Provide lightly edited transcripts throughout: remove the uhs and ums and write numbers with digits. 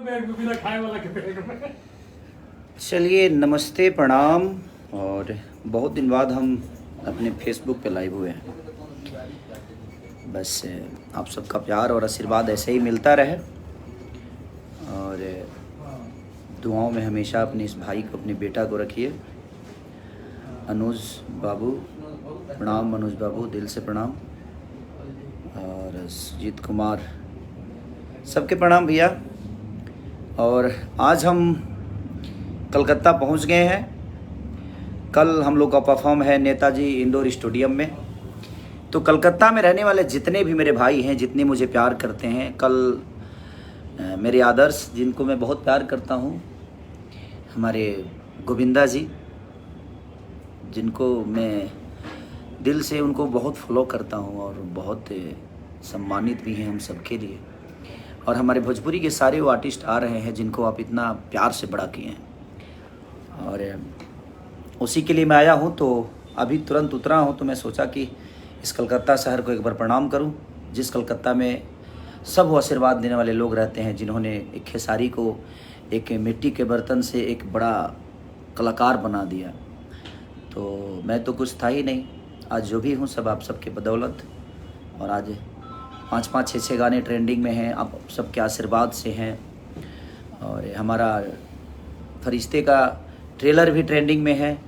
बिना खाए वाला के पेट में। चलिए नमस्ते प्रणाम। और बहुत दिन बाद हम अपने फेसबुक पे लाइव हुए हैं। बस आप सबका प्यार और आशीर्वाद ऐसे ही मिलता रहे और दुआओं में हमेशा अपने इस भाई को, अपने बेटा को रखिए। अनुज बाबू प्रणाम, अनुज बाबू दिल से प्रणाम। और सुजीत कुमार सबके प्रणाम भैया। और आज हम कलकत्ता पहुंच गए हैं। कल हम लोग का परफॉर्म है नेताजी इंडोर स्टेडियम में। तो कलकत्ता में रहने वाले जितने भी मेरे भाई हैं, जितने मुझे प्यार करते हैं, कल मेरे आदर्श जिनको मैं बहुत प्यार करता हूं, हमारे गोविंदा जी जिनको मैं दिल से उनको बहुत फॉलो करता हूं और बहुत सम्मानित भी हैं हम सबके लिए। और हमारे भोजपुरी के सारे वो आर्टिस्ट आ रहे हैं जिनको आप इतना प्यार से बड़ा किए हैं और उसी के लिए मैं आया हूं। तो अभी तुरंत उतरा हूं तो मैं सोचा कि इस कलकत्ता शहर को एक बार प्रणाम करूं, जिस कलकत्ता में सब वो आशीर्वाद देने वाले लोग रहते हैं, जिन्होंने एक खेसारी को एक मिट्टी के बर्तन से एक बड़ा कलाकार बना दिया। तो मैं तो कुछ था ही नहीं, आज जो भी हूँ सब आप सबके बदौलत। और आज 5-5, 6-6 गाने ट्रेंडिंग में हैं, आप सबके आशीर्वाद से हैं। और हमारा फरिश्ते का ट्रेलर भी ट्रेंडिंग में है,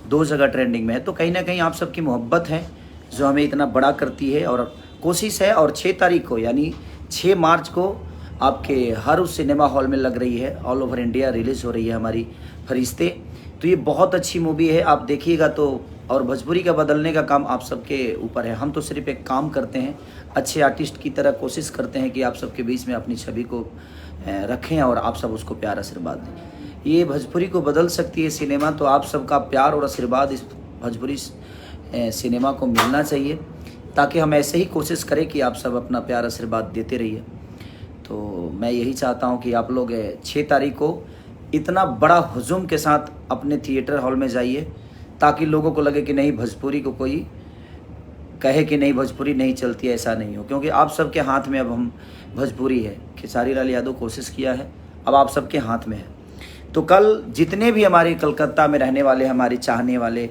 2 जगह ट्रेंडिंग में है। तो कहीं ना कहीं आप सबकी मोहब्बत है जो हमें इतना बड़ा करती है। और कोशिश है, और 6 तारीख को यानी 6 मार्च को आपके हर उस सिनेमा हॉल में लग रही है, ऑल ओवर इंडिया रिलीज़ हो रही है हमारी फरिश्ते। तो ये बहुत अच्छी मूवी है, आप देखिएगा तो। और भोजपुरी का बदलने का काम आप सबके ऊपर है। हम तो सिर्फ एक काम करते हैं, अच्छे आर्टिस्ट की तरह कोशिश करते हैं कि आप सबके बीच में अपनी छवि को रखें और आप सब उसको प्यार आशीर्वाद दें। ये भोजपुरी को बदल सकती है सिनेमा, तो आप सबका प्यार और आशीर्वाद इस भोजपुरी सिनेमा को मिलना चाहिए, ताकि हम ऐसे ही कोशिश करें कि आप सब अपना प्यार आशीर्वाद देते रहिए। तो मैं यही चाहता हूं कि आप लोग 6 तारीख को इतना बड़ा हुजूम के साथ अपने थिएटर हॉल में जाइए, ताकि लोगों को लगे कि नहीं भोजपुरी को कोई कहे कि नहीं भोजपुरी नहीं चलती है, ऐसा नहीं हो। क्योंकि आप सबके हाथ में अब हम भोजपुरी है। खेसारी लाल यादव कोशिश किया है, अब आप सबके हाथ में है। तो कल जितने भी हमारे कलकत्ता में रहने वाले, हमारे चाहने वाले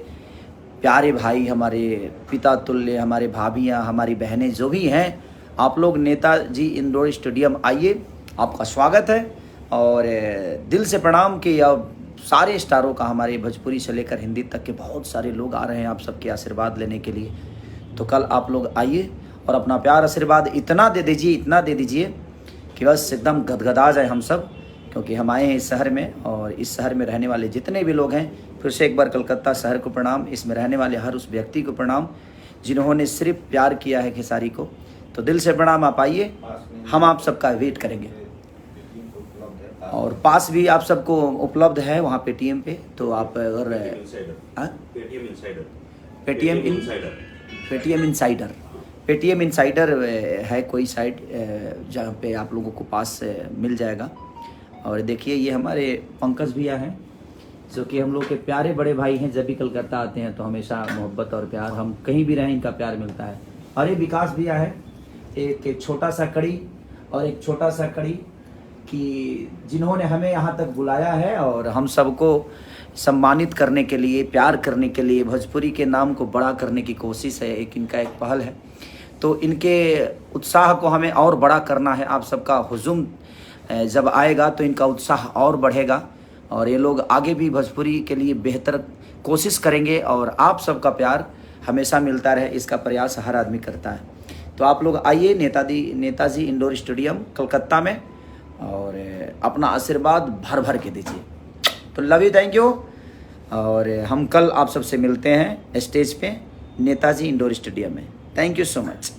प्यारे भाई, हमारे पिता तुल्य, हमारे भाभियाँ, हमारी बहनें जो भी हैं, आप लोग नेताजी इंडोर स्टेडियम आइए, आपका स्वागत है। और दिल से प्रणाम कि अब सारे स्टारों का, हमारे भोजपुरी से लेकर हिंदी तक के बहुत सारे लोग आ रहे हैं आप सबके आशीर्वाद लेने के लिए। तो कल आप लोग आइए और अपना प्यार आशीर्वाद इतना दे दीजिए, इतना दे दीजिए कि बस एकदम गदगदा जाए हम सब। क्योंकि हम आए हैं इस शहर में, और इस शहर में रहने वाले जितने भी लोग हैं, फिर से एक बार कलकत्ता शहर को प्रणाम, इसमें रहने वाले हर उस व्यक्ति को प्रणाम जिन्होंने सिर्फ प्यार किया है खेसारी को। तो दिल से प्रणाम, आप आइए, हम आप सबका वेट करेंगे। और पास भी आप सबको उपलब्ध है वहाँ पेटीएम पे। तो आप अगर पेटीएम इनसाइडर है कोई साइट जहाँ पे आप लोगों को पास मिल जाएगा। और देखिए ये हमारे पंकज भैया हैं, जो कि हम लोग के प्यारे बड़े भाई हैं। जब भी कलकत्ता आते हैं तो हमेशा मोहब्बत और प्यार, हम कहीं भी रहें इनका प्यार मिलता है। और ये विकास भैया है, एक छोटा सा कड़ी और एक छोटा सा कड़ी कि जिन्होंने हमें यहाँ तक बुलाया है और हम सबको सम्मानित करने के लिए, प्यार करने के लिए, भोजपुरी के नाम को बड़ा करने की कोशिश है। एक इनका एक पहल है। तो इनके उत्साह को हमें और बड़ा करना है। आप सबका हुजूम जब आएगा तो इनका उत्साह और बढ़ेगा, और ये लोग आगे भी भोजपुरी के लिए बेहतर कोशिश करेंगे। और आप सबका प्यार हमेशा मिलता रहे, इसका प्रयास हर आदमी करता है। तो आप लोग आइए नेताजी इंडोर स्टेडियम कलकत्ता में, और अपना आशीर्वाद भर भर के दीजिए। तो लव यू, थैंक यू। और हम कल आप सबसे मिलते हैं स्टेज पे नेताजी इंडोर स्टेडियम में। Thank you so much.